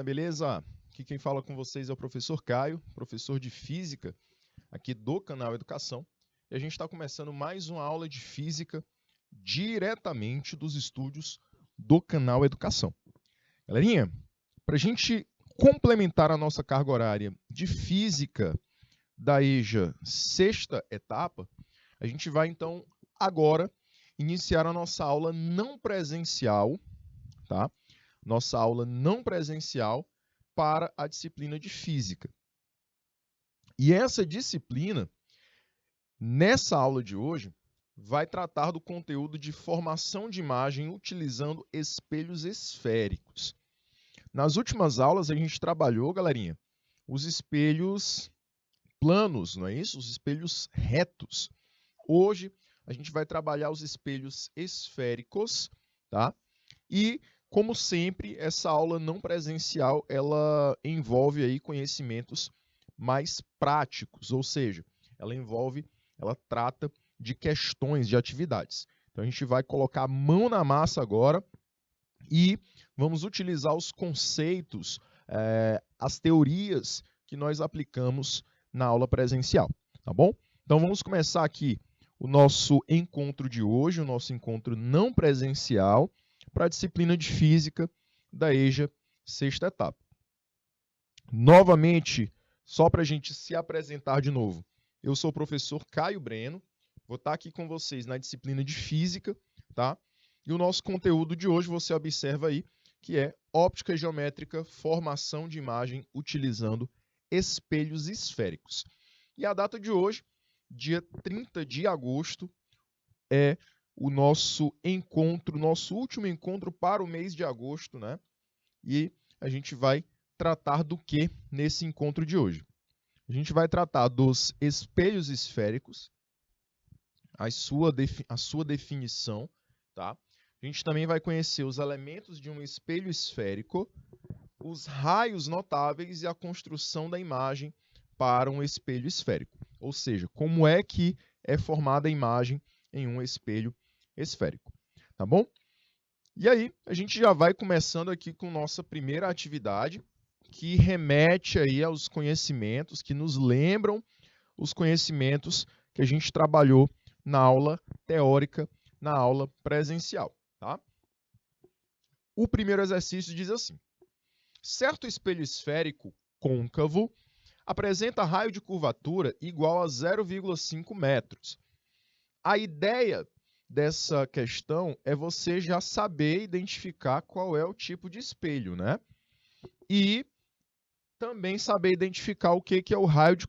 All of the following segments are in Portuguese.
beleza? Aqui quem fala com vocês é o professor Caio, professor de Física aqui do canal Educação. E a gente está começando mais uma aula de Física diretamente dos estúdios do canal Educação. Galerinha, para a gente complementar a nossa carga horária de Física da EJA sexta etapa, a gente vai então agora iniciar a nossa aula não presencial, tá? Nossa aula não presencial para a disciplina de Física. E essa disciplina, nessa aula de hoje, vai tratar do conteúdo de formação de imagem utilizando espelhos esféricos. Nas últimas aulas, a gente trabalhou, galerinha, os espelhos planos, não é isso? Os espelhos retos. Hoje, a gente vai trabalhar os espelhos esféricos, tá? E como sempre, essa aula não presencial, ela envolve aí conhecimentos mais práticos, ou seja, ela trata de questões, de atividades. Então a gente vai colocar a mão na massa agora e vamos utilizar os conceitos, as teorias que nós aplicamos na aula presencial, tá bom? Então vamos começar aqui o nosso encontro de hoje, o nosso encontro não presencial, para a disciplina de Física da EJA sexta etapa. Novamente, só para a gente se apresentar de novo, eu sou o professor Caio Breno, vou estar aqui com vocês na disciplina de Física, tá? E o nosso conteúdo de hoje, você observa aí, que é óptica geométrica, formação de imagem utilizando espelhos esféricos. E a data de hoje, dia 30 de agosto, é o nosso encontro, nosso último encontro para o mês de agosto, né? E a gente vai tratar do que nesse encontro de hoje? A gente vai tratar dos espelhos esféricos, a sua definição, tá? A gente também vai conhecer os elementos de um espelho esférico, os raios notáveis e a construção da imagem para um espelho esférico. Ou seja, como é que é formada a imagem em um espelho esférico, tá bom? E aí, a gente já vai começando aqui com nossa primeira atividade, que remete aí aos conhecimentos, que nos lembram os conhecimentos que a gente trabalhou na aula teórica, na aula presencial, tá? O primeiro exercício diz assim: certo espelho esférico côncavo apresenta raio de curvatura igual a 0,5 metros. A ideia dessa questão é você já saber identificar qual é o tipo de espelho, né? E também saber identificar o que é o raio de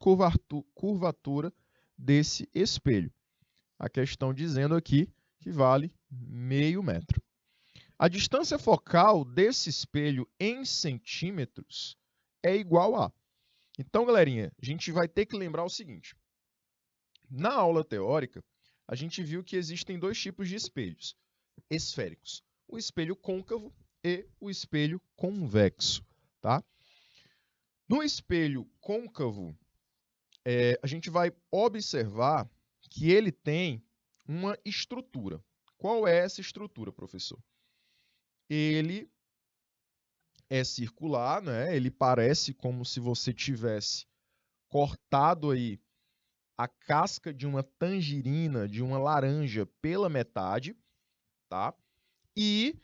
curvatura desse espelho. A questão dizendo aqui que vale meio metro. A distância focal desse espelho em centímetros é igual a... Então, galerinha, a gente vai ter que lembrar o seguinte. Na aula teórica, a gente viu que existem dois tipos de espelhos esféricos. O espelho côncavo e o espelho convexo, tá? No espelho côncavo, a gente vai observar que ele tem uma estrutura. Qual é essa estrutura, professor? Ele é circular, né? Ele parece como se você tivesse cortado aí a casca de uma tangerina, de uma laranja pela metade, tá? E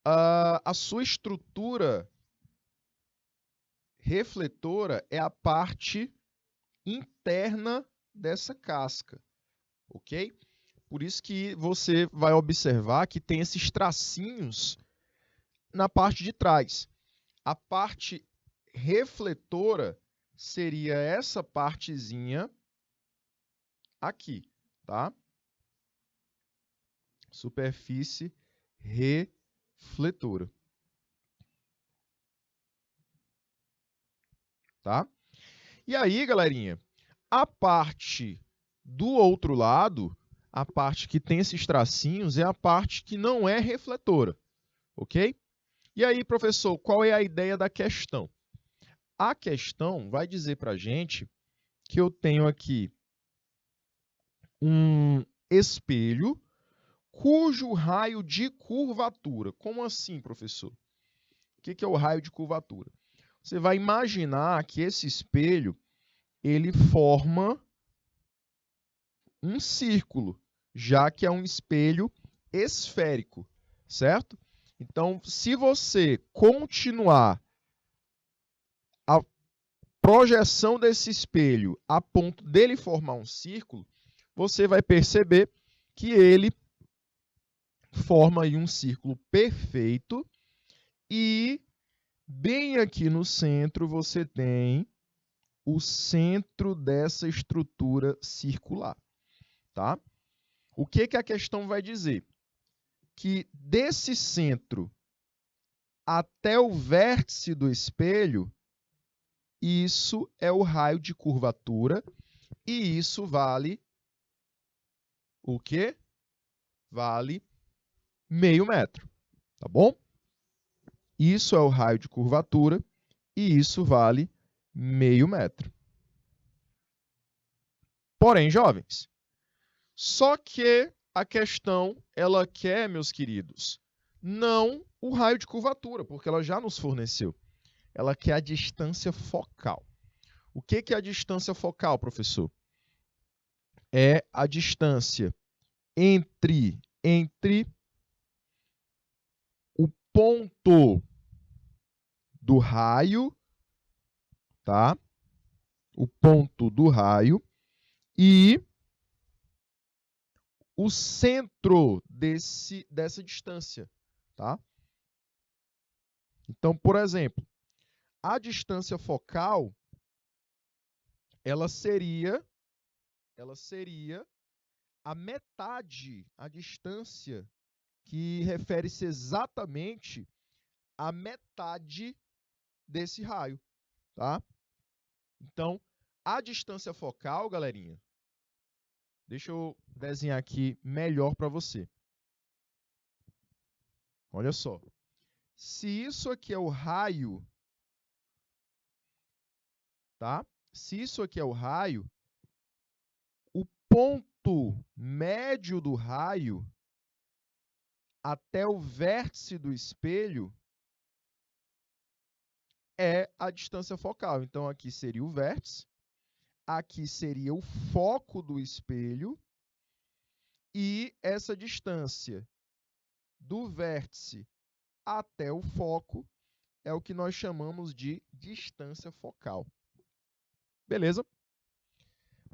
a sua estrutura refletora é a parte interna dessa casca, ok? Por isso que você vai observar que tem esses tracinhos na parte de trás. A parte refletora seria essa partezinha aqui, tá? Superfície refletora. Tá? E aí, galerinha, a parte do outro lado, a parte que tem esses tracinhos, é a parte que não é refletora, ok? E aí, professor, qual é a ideia da questão? A questão vai dizer para a gente que eu tenho aqui um espelho cujo raio de curvatura... Como assim, professor? O que é o raio de curvatura? Você vai imaginar que esse espelho ele forma um círculo, já que é um espelho esférico, certo? Então, se você continuar a projeção desse espelho a ponto dele formar um círculo, você vai perceber que ele forma aí um círculo perfeito e bem aqui no centro você tem o centro dessa estrutura circular, tá? O que a questão vai dizer? Que desse centro até o vértice do espelho, isso é o raio de curvatura e isso vale o quê? Vale meio metro, tá bom? Isso é o raio de curvatura e isso vale meio metro. Porém, jovens, só que a questão, ela quer, meus queridos, não o raio de curvatura, porque ela já nos forneceu. Ela quer a distância focal. O que é a distância focal, professor? É a distância entre o ponto do raio, tá? O ponto do raio e o centro dessa distância, tá? Então, por exemplo, a distância focal, ela seria a metade, a distância que refere-se exatamente à metade desse raio, tá? Então, a distância focal, galerinha, deixa eu desenhar aqui melhor para você. Olha só. Se isso aqui é o raio, tá? Se isso aqui é o raio, o ponto médio do raio até o vértice do espelho é a distância focal. Então, aqui seria o vértice, aqui seria o foco do espelho, e essa distância do vértice até o foco é o que nós chamamos de distância focal. Beleza?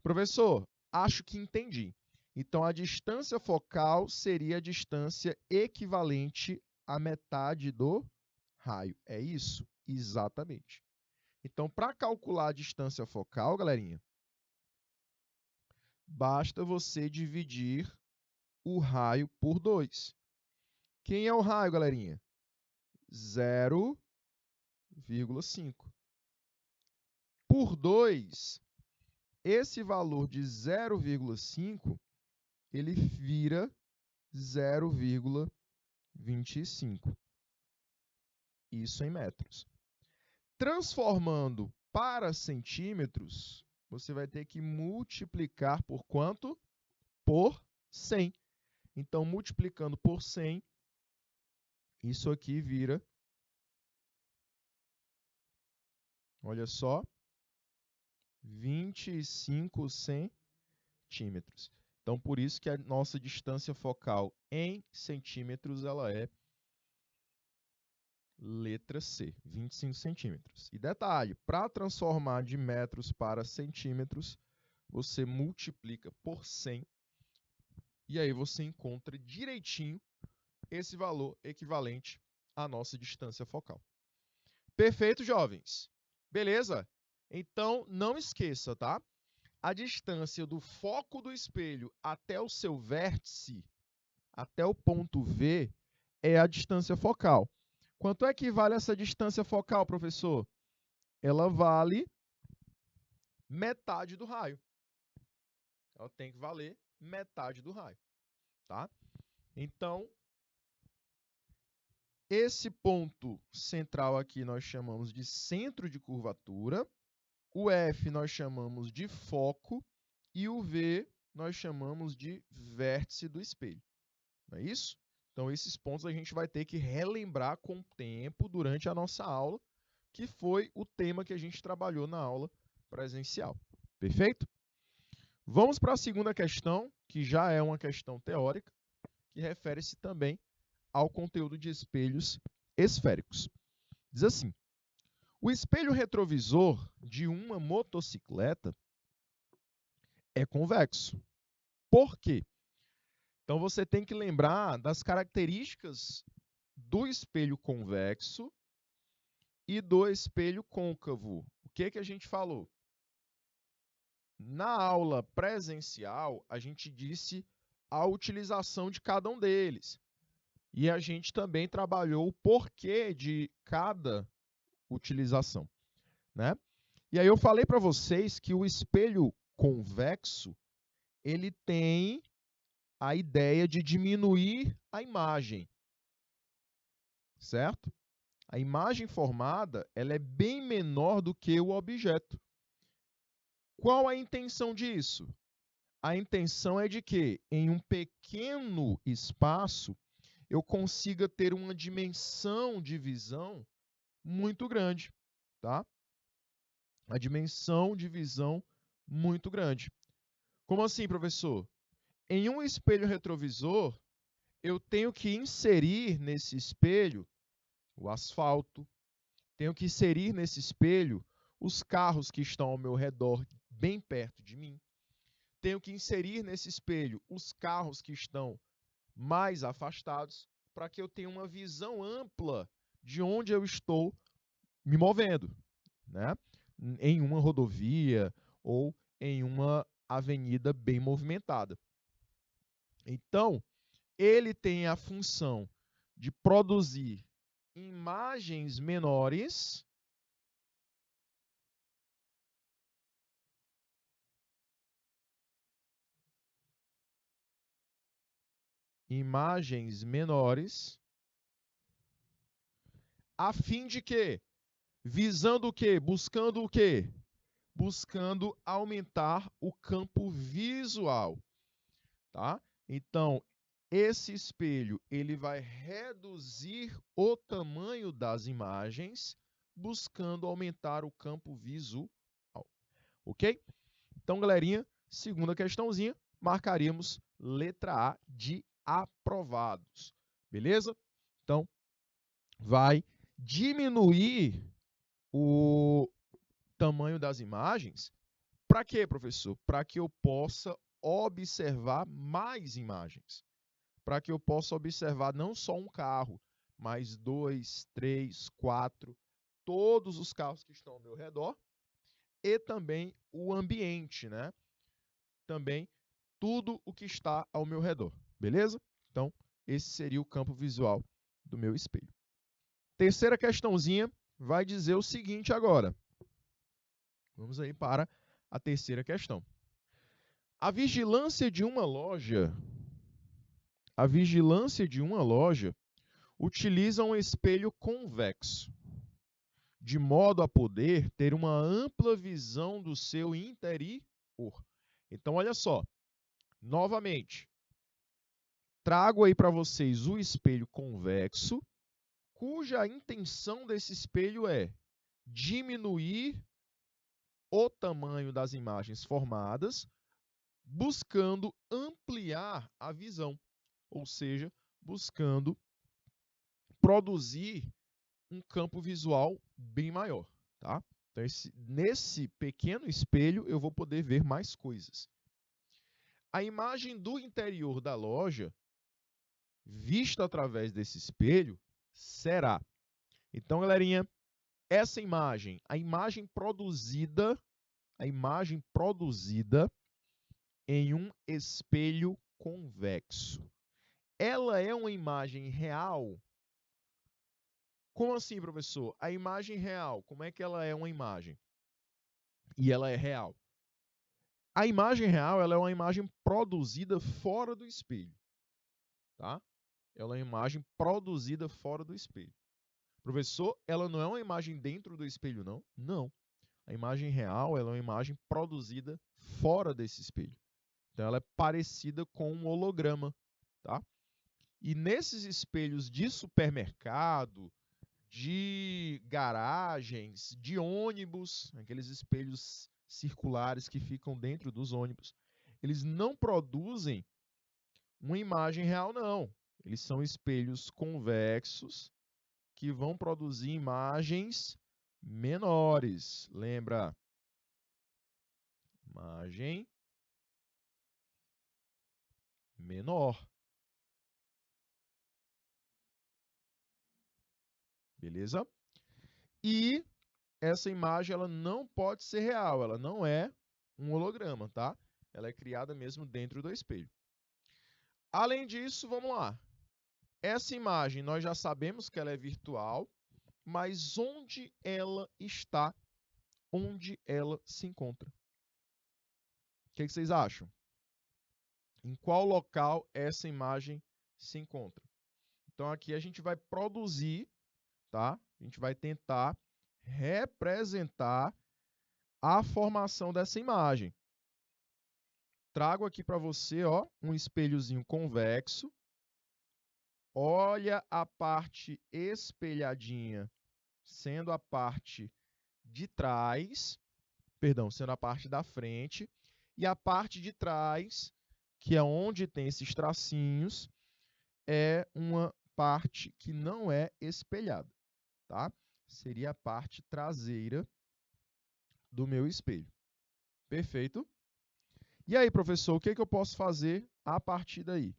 Professor, acho que entendi. Então, a distância focal seria a distância equivalente à metade do raio. É isso? Exatamente. Então, para calcular a distância focal, galerinha, basta você dividir o raio por 2. Quem é o raio, galerinha? 0,5. Por 2, esse valor de 0,5, ele vira 0,25. Isso em metros. Transformando para centímetros, você vai ter que multiplicar por quanto? Por 100. Então, multiplicando por 100, isso aqui vira, olha só, 25 centímetros. Então, por isso que a nossa distância focal em centímetros, ela é letra C, 25 centímetros. E detalhe, para transformar de metros para centímetros, você multiplica por 100 e aí você encontra direitinho esse valor equivalente à nossa distância focal. Perfeito, jovens? Beleza? Então, não esqueça, tá? A distância do foco do espelho até o seu vértice, até o ponto V, é a distância focal. Quanto é que vale essa distância focal, professor? Ela vale metade do raio. Ela tem que valer metade do raio, tá? Então, esse ponto central aqui nós chamamos de centro de curvatura, o F nós chamamos de foco e o V nós chamamos de vértice do espelho. Não é isso? Então, esses pontos a gente vai ter que relembrar com o tempo durante a nossa aula, que foi o tema que a gente trabalhou na aula presencial. Perfeito? Vamos para a segunda questão, que já é uma questão teórica, que refere-se também ao conteúdo de espelhos esféricos. Diz assim: o espelho retrovisor de uma motocicleta é convexo. Por quê? Então você tem que lembrar das características do espelho convexo e do espelho côncavo. O que a gente falou? Na aula presencial, a gente disse a utilização de cada um deles. E a gente também trabalhou o porquê de cada utilização, né? E aí eu falei para vocês que o espelho convexo, ele tem a ideia de diminuir a imagem, certo? A imagem formada, ela é bem menor do que o objeto. Qual a intenção disso? A intenção é de que, em um pequeno espaço, eu consiga ter uma dimensão de visão muito grande, tá? A dimensão de visão muito grande. Como assim, professor? Em um espelho retrovisor, eu tenho que inserir nesse espelho o asfalto, tenho que inserir nesse espelho os carros que estão ao meu redor, bem perto de mim. Tenho que inserir nesse espelho os carros que estão mais afastados, para que eu tenha uma visão ampla de onde eu estou me movendo, né? Em uma rodovia ou em uma avenida bem movimentada. Então, ele tem a função de produzir imagens menores a fim de quê? Visando o quê? Buscando o quê? Buscando aumentar o campo visual, tá? Então, esse espelho, ele vai reduzir o tamanho das imagens, buscando aumentar o campo visual, ok? Então, galerinha, segunda questãozinha, marcaríamos letra A de aprovados, beleza? Então, vai diminuir o tamanho das imagens. Para quê, professor? Para que eu possa observar mais imagens. Para que eu possa observar não só um carro, mas 2, 3, 4, todos os carros que estão ao meu redor e também o ambiente, né? Também tudo o que está ao meu redor, beleza? Então, esse seria o campo visual do meu espelho. Terceira questãozinha vai dizer o seguinte agora. Vamos aí para a terceira questão. A vigilância de uma loja utiliza um espelho convexo, de modo a poder ter uma ampla visão do seu interior. Então, olha só, novamente, trago aí para vocês o espelho convexo, cuja intenção desse espelho é diminuir o tamanho das imagens formadas, buscando ampliar a visão, ou seja, buscando produzir um campo visual bem maior, tá? Então, nesse pequeno espelho, eu vou poder ver mais coisas. A imagem do interior da loja, vista através desse espelho, será. Então, galerinha, essa imagem, a imagem produzida em um espelho convexo. Ela é uma imagem real? Como assim, professor? A imagem real, como é que ela é uma imagem? E ela é real. A imagem real, ela é uma imagem produzida fora do espelho, tá? Ela é uma imagem produzida fora do espelho. Professor, ela não é uma imagem dentro do espelho, não? Não. A imagem real, ela é uma imagem produzida fora desse espelho. Então, ela é parecida com um holograma, tá? E nesses espelhos de supermercado, de garagens, de ônibus, aqueles espelhos circulares que ficam dentro dos ônibus. Eles não produzem uma imagem real, não. Eles são espelhos convexos que vão produzir imagens menores. Lembra? Imagem menor. Beleza? E essa imagem ela não pode ser real, ela não é um holograma, tá? Ela é criada mesmo dentro do espelho. Além disso, vamos lá. Essa imagem nós já sabemos que ela é virtual, mas onde ela está? Onde ela se encontra? O que vocês acham? Em qual local essa imagem se encontra? Então aqui a gente vai produzir, tá? A gente vai tentar representar a formação dessa imagem. Trago aqui para você, ó, um espelhozinho convexo. Olha a parte espelhadinha sendo a parte de trás, perdão, sendo a parte da frente, e a parte de trás, que é onde tem esses tracinhos, é uma parte que não é espelhada, tá? Seria a parte traseira do meu espelho. Perfeito? E aí, professor, o que eu posso fazer a partir daí?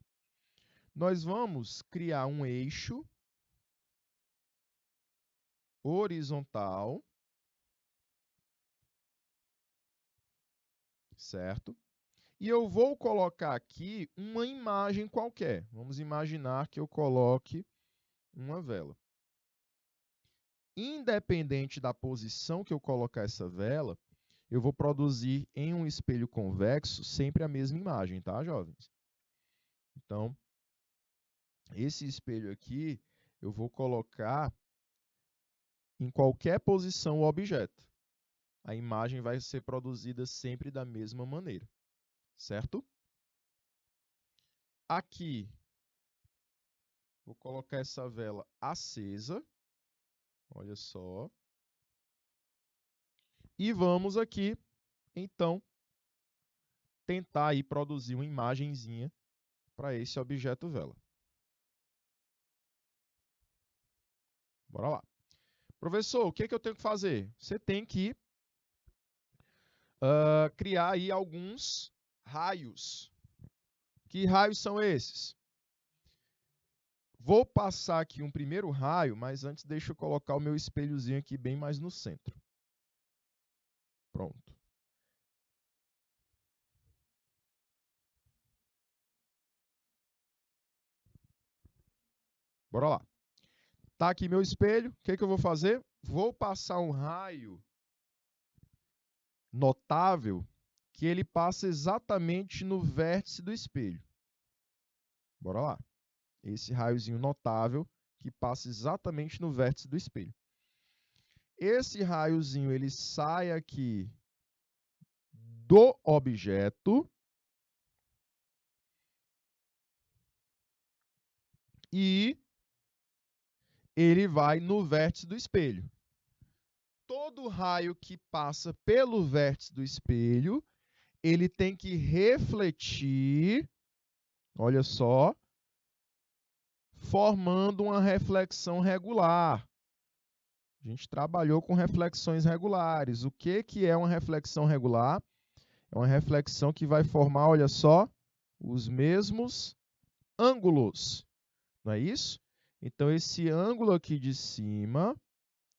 Nós vamos criar um eixo horizontal, certo? E eu vou colocar aqui uma imagem qualquer. Vamos imaginar que eu coloque uma vela. Independente da posição que eu colocar essa vela, eu vou produzir em um espelho convexo sempre a mesma imagem, tá, jovens? Então, esse espelho aqui, eu vou colocar em qualquer posição o objeto. A imagem vai ser produzida sempre da mesma maneira, certo? Aqui, vou colocar essa vela acesa, olha só. E vamos aqui, então, tentar aí produzir uma imagenzinha para esse objeto vela. Bora lá. Professor, o que eu tenho que fazer? Você tem que criar aí alguns raios. Que raios são esses? Vou passar aqui um primeiro raio, mas antes deixa eu colocar o meu espelhozinho aqui bem mais no centro. Pronto. Bora lá. Tá aqui meu espelho. O que eu vou fazer? Vou passar um raio notável que ele passa exatamente no vértice do espelho. Bora lá. Esse raiozinho notável que passa exatamente no vértice do espelho. Esse raiozinho ele sai aqui do objeto e ele vai no vértice do espelho. Todo raio que passa pelo vértice do espelho, ele tem que refletir, olha só, formando uma reflexão regular. A gente trabalhou com reflexões regulares. O que é uma reflexão regular? É uma reflexão que vai formar, olha só, os mesmos ângulos. Não é isso? Então, esse ângulo aqui de cima,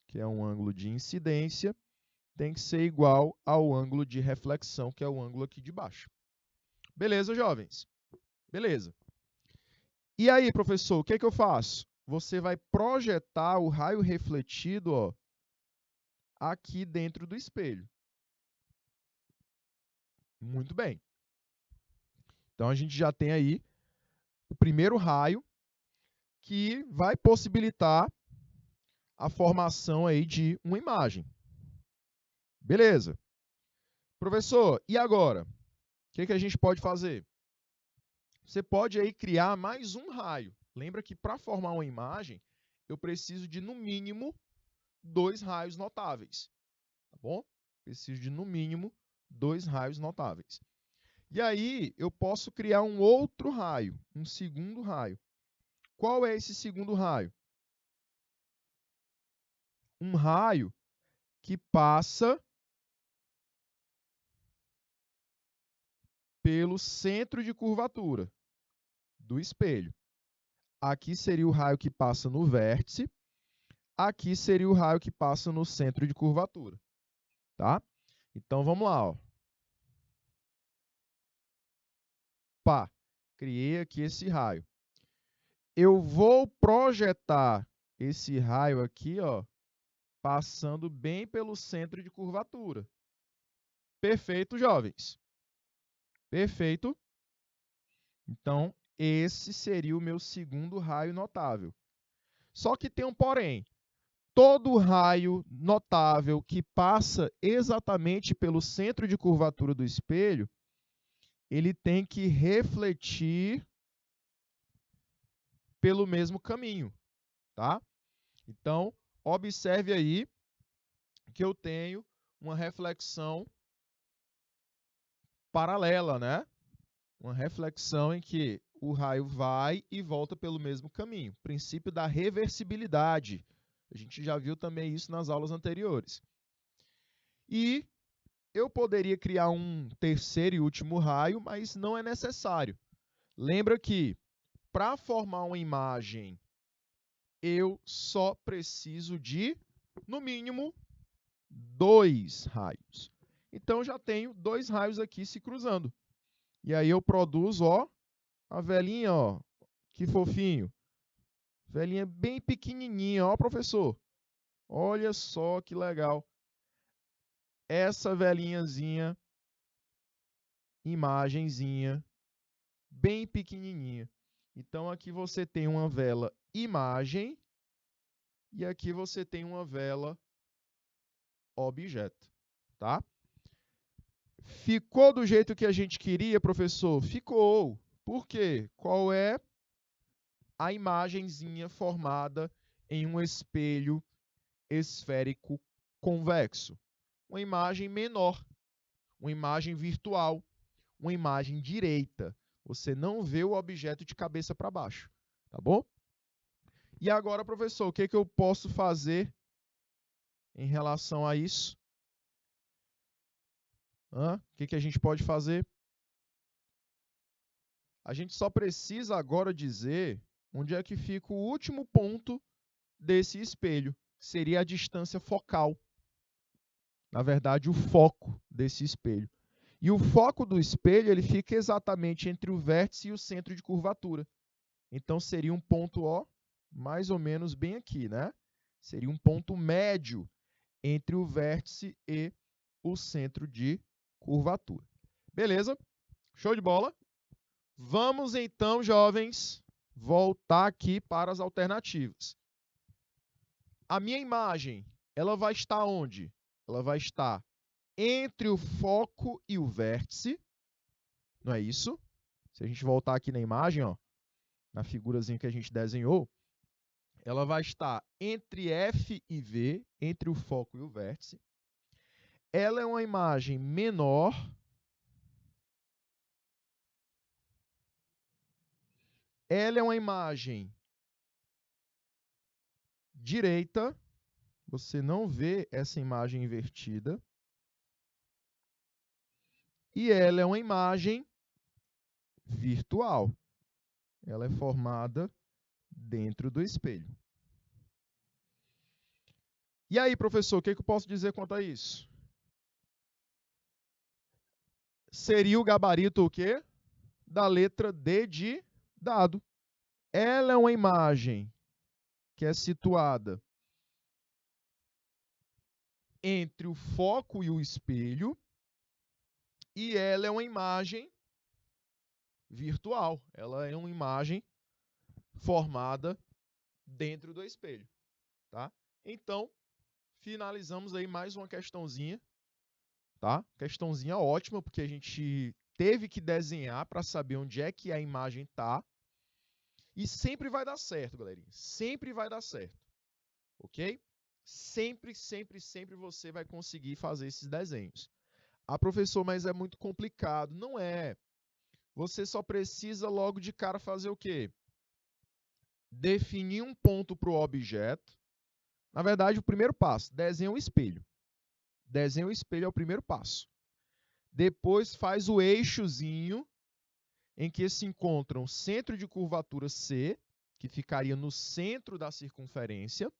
que é um ângulo de incidência, tem que ser igual ao ângulo de reflexão, que é o ângulo aqui de baixo. Beleza, jovens? Beleza. E aí, professor, o que eu faço? Você vai projetar o raio refletido, ó, aqui dentro do espelho. Muito bem. Então, a gente já tem aí o primeiro raio que vai possibilitar a formação aí de uma imagem. Beleza. Professor, e agora? O que a gente pode fazer? Você pode aí criar mais um raio. Lembra que para formar uma imagem, eu preciso de, no mínimo, 2 raios notáveis. Tá bom? Preciso de, no mínimo, 2 raios notáveis. E aí, eu posso criar um outro raio, um segundo raio. Qual é esse segundo raio? Um raio que passa pelo centro de curvatura do espelho. Aqui seria o raio que passa no vértice, aqui seria o raio que passa no centro de curvatura. Tá? Então, vamos lá. Ó. Pá, criei aqui esse raio. Eu vou projetar esse raio aqui, ó, passando bem pelo centro de curvatura. Perfeito, jovens? Perfeito? Então, esse seria o meu segundo raio notável. Só que tem um porém. Todo raio notável que passa exatamente pelo centro de curvatura do espelho, ele tem que refletir pelo mesmo caminho, tá? Então, observe aí que eu tenho uma reflexão paralela, né? Uma reflexão em que o raio vai e volta pelo mesmo caminho. Princípio da reversibilidade. A gente já viu também isso nas aulas anteriores. E eu poderia criar um terceiro e último raio, mas não é necessário. Lembra que, para formar uma imagem, eu só preciso de, no mínimo, 2 raios. Então, já tenho 2 raios aqui se cruzando. E aí eu produzo, ó, a velhinha, ó, que fofinho. Velhinha bem pequenininha, ó, professor. Olha só que legal. Essa velhinhazinha, imagenzinha, bem pequenininha. Então, aqui você tem uma vela imagem e aqui você tem uma vela objeto, tá? Ficou do jeito que a gente queria, professor? Ficou. Por quê? Qual é a imagenzinha formada em um espelho esférico convexo? Uma imagem menor, uma imagem virtual, uma imagem direita. Você não vê o objeto de cabeça para baixo, tá bom? E agora, professor, o que eu posso fazer em relação a isso? O que a gente pode fazer? A gente só precisa agora dizer onde é que fica o último ponto desse espelho, que seria a distância focal. Na verdade, o foco desse espelho. E o foco do espelho ele fica exatamente entre o vértice e o centro de curvatura. Então, seria um ponto, ó, mais ou menos bem aqui, né? Seria um ponto médio entre o vértice e o centro de curvatura. Beleza? Show de bola? Vamos então, jovens, voltar aqui para as alternativas. A minha imagem, ela vai estar onde? Ela vai estar entre o foco e o vértice, não é isso? Se a gente voltar aqui na imagem, ó, na figurazinha que a gente desenhou, ela vai estar entre F e V, entre o foco e o vértice. Ela é uma imagem menor. Ela é uma imagem direita. Você não vê essa imagem invertida. E ela é uma imagem virtual. Ela é formada dentro do espelho. E aí, professor, o que eu posso dizer quanto a isso? Seria o gabarito o quê? Da letra D de dado. Ela é uma imagem que é situada entre o foco e o espelho, e ela é uma imagem virtual. Ela é uma imagem formada dentro do espelho, tá? Então, finalizamos aí mais uma questãozinha, tá? Questãozinha ótima, porque a gente teve que desenhar para saber onde é que a imagem está. E sempre vai dar certo, galerinha. Sempre vai dar certo. Ok? Sempre, sempre, sempre você vai conseguir fazer esses desenhos. Ah, professor, mas é muito complicado. Não é. Você só precisa logo de cara fazer o quê? Definir um ponto para o objeto. Na verdade, o primeiro passo, desenha um espelho. Desenha o espelho é o primeiro passo. Depois faz o eixozinho em que se encontram o centro de curvatura C, que ficaria no centro da circunferência,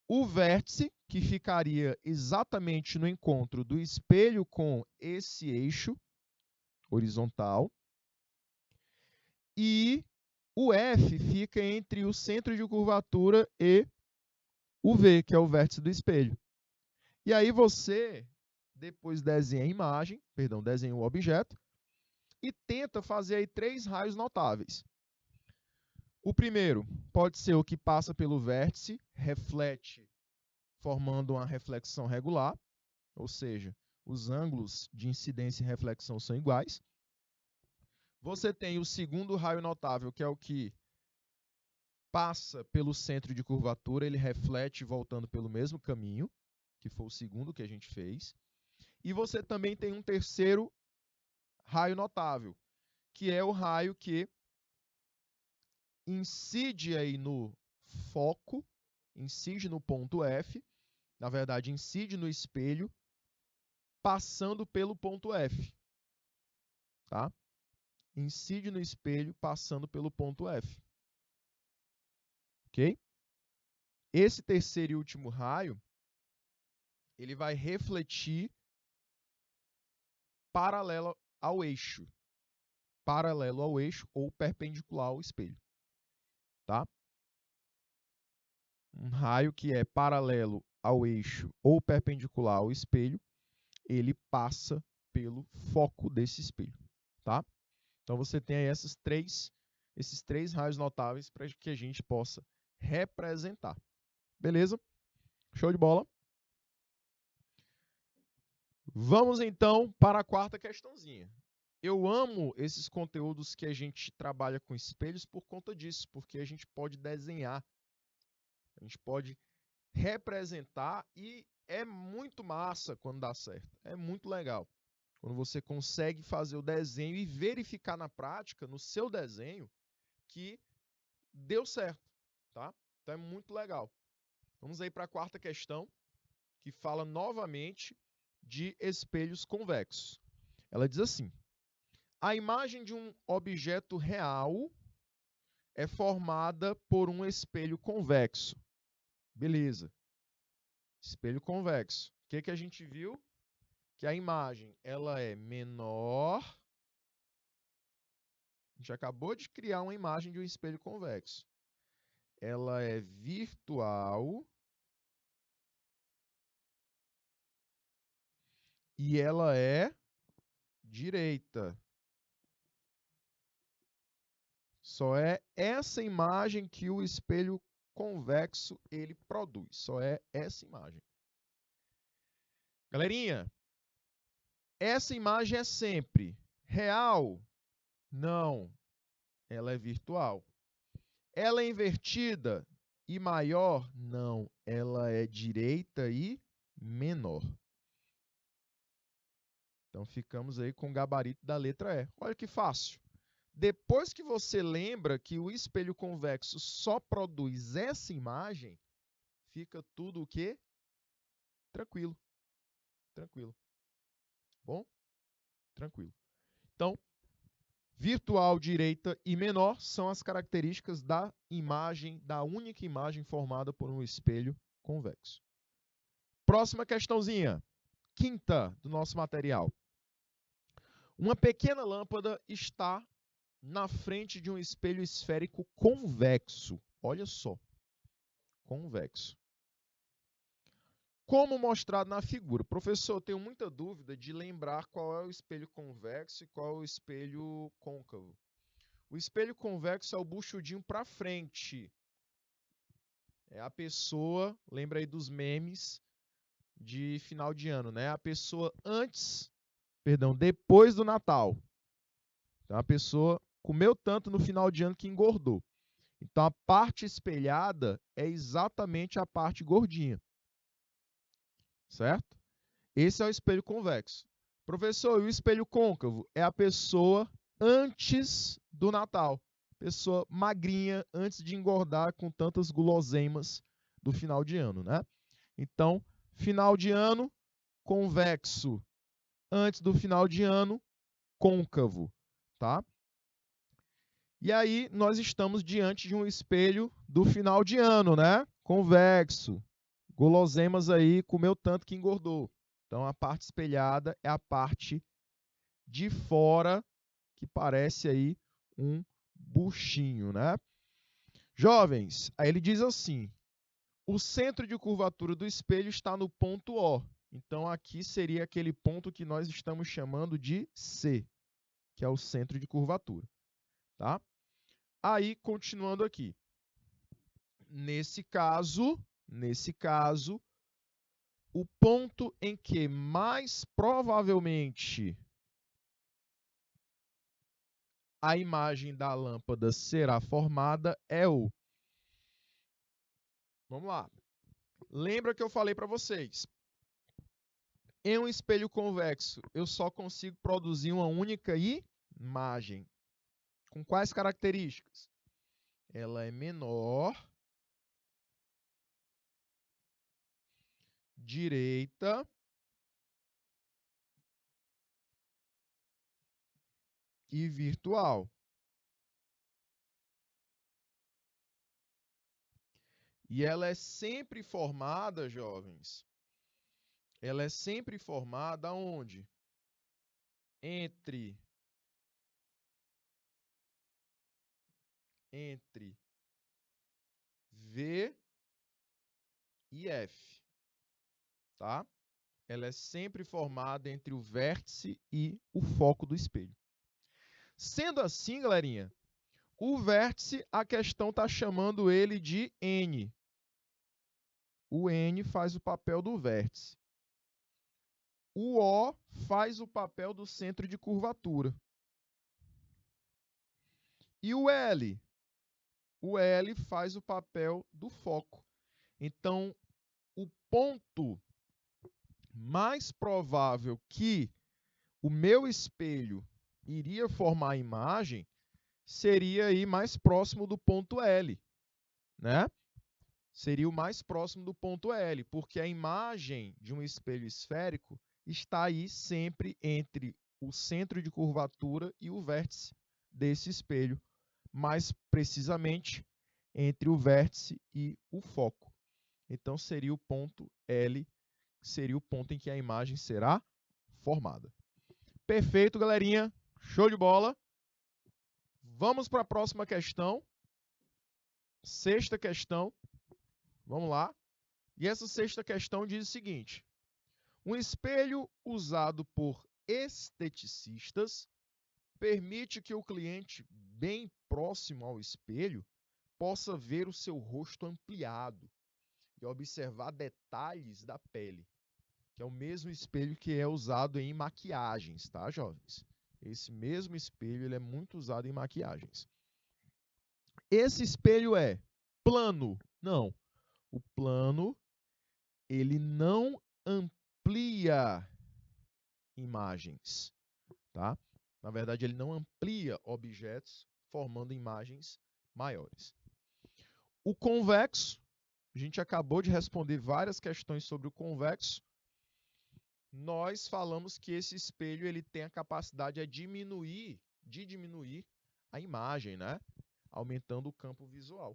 o vértice, que ficaria exatamente no encontro do espelho com esse eixo horizontal, e o F fica entre o centro de curvatura e o V, que é o vértice do espelho. E aí você depois desenha a imagem, desenha o objeto, e tenta fazer aí 3 raios notáveis. O primeiro pode ser o que passa pelo vértice, reflete, formando uma reflexão regular, ou seja, os ângulos de incidência e reflexão são iguais. Você tem o segundo raio notável, que é o que passa pelo centro de curvatura, ele reflete voltando pelo mesmo caminho, que foi o segundo que a gente fez. E você também tem um terceiro raio notável, que é o raio que incide aí no foco, incide no ponto F, na verdade, incide no espelho, passando pelo ponto F. Tá? Incide no espelho, passando pelo ponto F. Ok? Esse terceiro e último raio, ele vai refletir paralelo ao eixo. Paralelo ao eixo ou perpendicular ao espelho. Tá? Um raio que é paralelo ao eixo ou perpendicular ao espelho, ele passa pelo foco desse espelho. Tá? Então você tem aí esses três raios notáveis para que a gente possa representar. Beleza? Show de bola? Vamos então para a quarta questãozinha. Eu amo esses conteúdos que a gente trabalha com espelhos por conta disso, porque a gente pode desenhar, a gente pode representar e é muito massa quando dá certo. É muito legal. Quando você consegue fazer o desenho e verificar na prática, no seu desenho, que deu certo, tá? Então é muito legal. Vamos aí para a quarta questão, que fala novamente de espelhos convexos. Ela diz assim: a imagem de um objeto real é formada por um espelho convexo. Beleza. Espelho convexo. O que a gente viu? Que a imagem ela é menor. A gente acabou de criar uma imagem de um espelho convexo. Ela é virtual e ela é direita. Só é essa imagem que o espelho convexo ele produz. Só é essa imagem. Galerinha, essa imagem é sempre real? Não. Ela é virtual. Ela é invertida e maior? Não. Ela é direita e menor. Então ficamos aí com o gabarito da letra E. Olha que fácil. Depois que você lembra que o espelho convexo só produz essa imagem, fica tudo o quê? Tranquilo. Tranquilo. Bom? Tranquilo. Então, virtual, direita e menor são as características da imagem, da única imagem formada por um espelho convexo. Próxima questãozinha. Quinta do nosso material. Uma pequena lâmpada está na frente de um espelho esférico convexo. Olha só. Convexo. Como mostrado na figura. Professor, eu tenho muita dúvida de lembrar qual é o espelho convexo e qual é o espelho côncavo. O espelho convexo é o buchudinho para frente. É a pessoa, lembra aí dos memes de final de ano, né? A pessoa depois do Natal. Então, a pessoa comeu tanto no final de ano que engordou. Então, a parte espelhada é exatamente a parte gordinha. Certo? Esse é o espelho convexo. Professor, e o espelho côncavo? É a pessoa antes do Natal. Pessoa magrinha, antes de engordar com tantas guloseimas do final de ano, né? Então, final de ano, convexo. Antes do final de ano, côncavo, tá? E aí, nós estamos diante de um espelho do final de ano, né? Convexo. Guloseimas aí, comeu tanto que engordou. Então, a parte espelhada é a parte de fora, que parece aí um buchinho, né? Jovens, aí ele diz assim, o centro de curvatura do espelho está no ponto O. Então, aqui seria aquele ponto que nós estamos chamando de C, que é o centro de curvatura, tá? Aí, continuando aqui. Nesse caso, o ponto em que mais provavelmente a imagem da lâmpada será formada é o... Vamos lá. Lembra que eu falei para vocês? Em um espelho convexo, eu só consigo produzir uma única imagem. Com quais características? Ela é menor, direita e virtual. E ela é sempre formada, jovens, ela é sempre formada onde? Entre V e F, tá? Ela é sempre formada entre o vértice e o foco do espelho. Sendo assim, galerinha, o vértice, a questão está chamando ele de N. O N faz o papel do vértice. O O faz o papel do centro de curvatura. E o L? O L faz o papel do foco. Então, o ponto mais provável que o meu espelho iria formar a imagem seria aí mais próximo do ponto L, né? Seria o mais próximo do ponto L, porque a imagem de um espelho esférico está aí sempre entre o centro de curvatura e o vértice desse espelho, mais precisamente entre o vértice e o foco. Então, seria o ponto L, seria o ponto em que a imagem será formada. Perfeito, galerinha. Show de bola. Vamos para a próxima questão. Sexta questão. Vamos lá. E essa sexta questão diz o seguinte: um espelho usado por esteticistas permite que o cliente, bem próximo ao espelho, possa ver o seu rosto ampliado e observar detalhes da pele, que é o mesmo espelho que é usado em maquiagens, tá, jovens? Esse mesmo espelho ele é muito usado em maquiagens. Esse espelho é plano? Não. O plano, ele não amplia imagens, tá? Na verdade, ele não amplia objetos formando imagens maiores. O convexo, a gente acabou de responder várias questões sobre o convexo. Nós falamos que esse espelho ele tem a capacidade de diminuir a imagem, né? Aumentando o campo visual.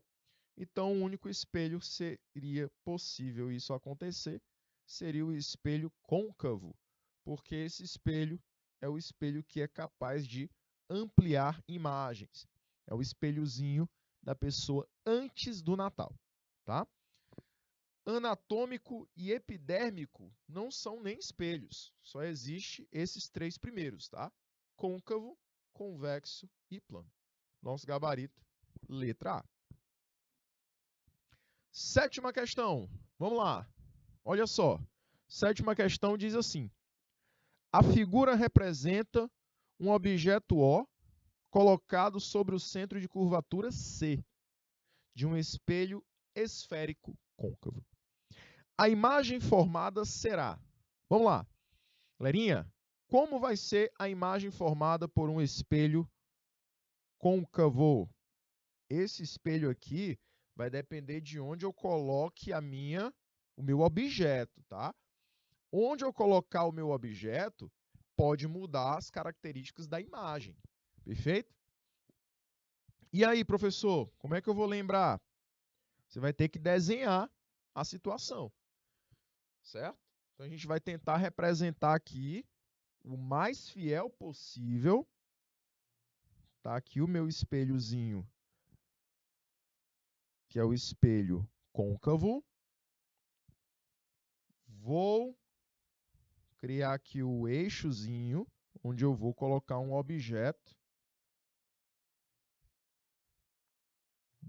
Então, o único espelho seria possível isso acontecer seria o espelho côncavo, porque esse espelho é o espelho que é capaz de ampliar imagens. É o espelhozinho da pessoa antes do Natal, tá? Anatômico e epidérmico não são nem espelhos, só existe esses três primeiros, tá? Côncavo, convexo e plano. Nosso gabarito, letra A. Sétima questão, vamos lá. Olha só, sétima questão diz assim: a figura representa um objeto O colocado sobre o centro de curvatura C de um espelho esférico côncavo. A imagem formada será... Vamos lá. Galerinha, como vai ser a imagem formada por um espelho côncavo? Esse espelho aqui vai depender de onde eu coloque o meu objeto, tá? Onde eu colocar o meu objeto pode mudar as características da imagem. Perfeito? E aí, professor, como é que eu vou lembrar? Você vai ter que desenhar a situação, certo? Então, a gente vai tentar representar aqui o mais fiel possível. Tá aqui o meu espelhozinho, que é o espelho côncavo. Vou criar aqui o eixozinho, onde eu vou colocar um objeto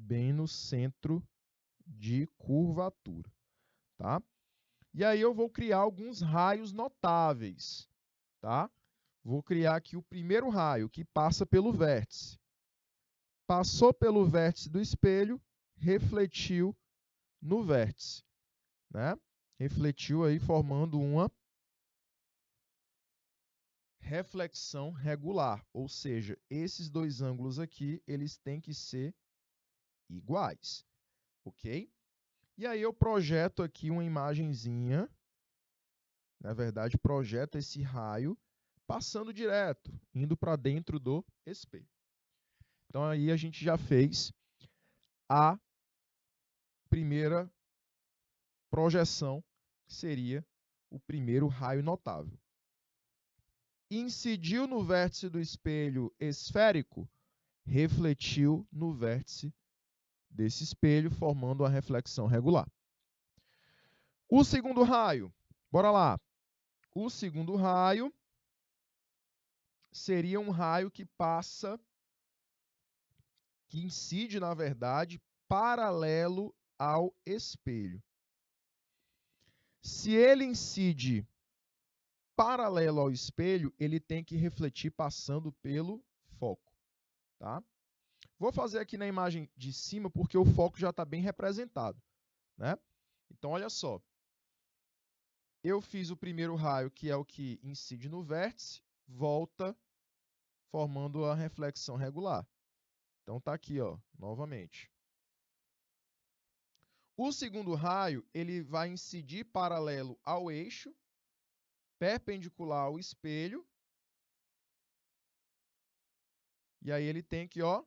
bem no centro de curvatura, tá? E aí eu vou criar alguns raios notáveis, tá? Vou criar aqui o primeiro raio, que passa pelo vértice. Passou pelo vértice do espelho, refletiu no vértice, né? Refletiu aí formando uma reflexão regular, ou seja, esses dois ângulos aqui, eles têm que ser iguais, ok? E aí eu projeto aqui uma imagenzinha, na verdade, projeto esse raio passando direto, indo para dentro do espelho. Então aí a gente já fez a primeira projeção, que seria o primeiro raio notável. Incidiu no vértice do espelho esférico, refletiu no vértice desse espelho, formando uma reflexão regular. O segundo raio, bora lá. O segundo raio seria um raio que incide, na verdade, paralelo ao espelho. Se ele incide paralelo ao espelho, ele tem que refletir passando pelo foco, tá? Vou fazer aqui na imagem de cima porque o foco já está bem representado, né? Então, olha só. Eu fiz o primeiro raio, que é o que incide no vértice, volta formando a reflexão regular. Então, está aqui, ó, novamente. O segundo raio, ele vai incidir paralelo ao eixo, perpendicular ao espelho. E aí ele tem que, ó,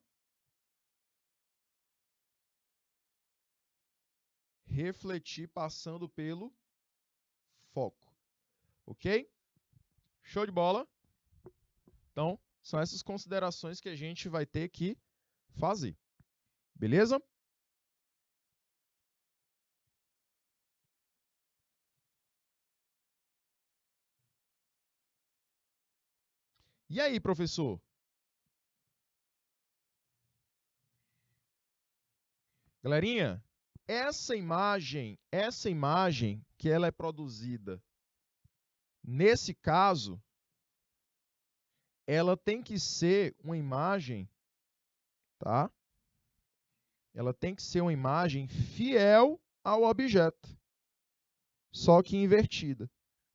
refletir passando pelo foco. Ok? Show de bola? Então, são essas considerações que a gente vai ter que fazer. Beleza? E aí, professor? Galerinha, essa imagem que ela é produzida, nesse caso, ela tem que ser uma imagem, tá? Ela tem que ser uma imagem fiel ao objeto, só que invertida,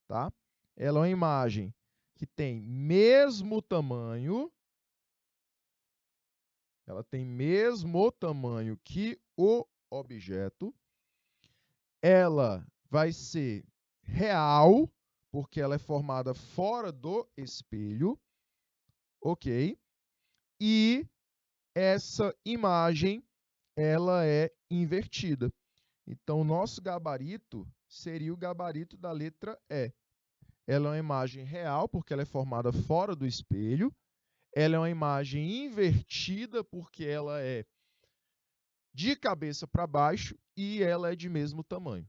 tá? Ela é uma imagem que tem mesmo tamanho, ela tem mesmo tamanho que o objeto, ela vai ser real, porque ela é formada fora do espelho, ok? E essa imagem, ela é invertida. Então, o nosso gabarito seria o gabarito da letra E. Ela é uma imagem real, porque ela é formada fora do espelho. Ela é uma imagem invertida, porque ela é de cabeça para baixo e ela é de mesmo tamanho.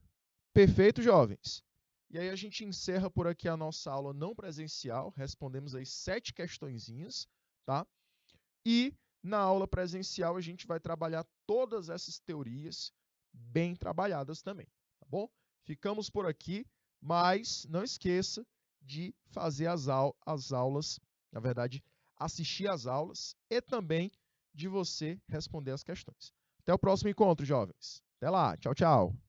Perfeito, jovens? E aí a gente encerra por aqui a nossa aula não presencial. Respondemos aí 7 questõezinhas, tá? E na aula presencial a gente vai trabalhar todas essas teorias bem trabalhadas também, tá bom? Ficamos por aqui, mas não esqueça de fazer as aulas, na verdade, assistir às aulas e também de você responder as questões. Até o próximo encontro, jovens. Até lá. Tchau, tchau.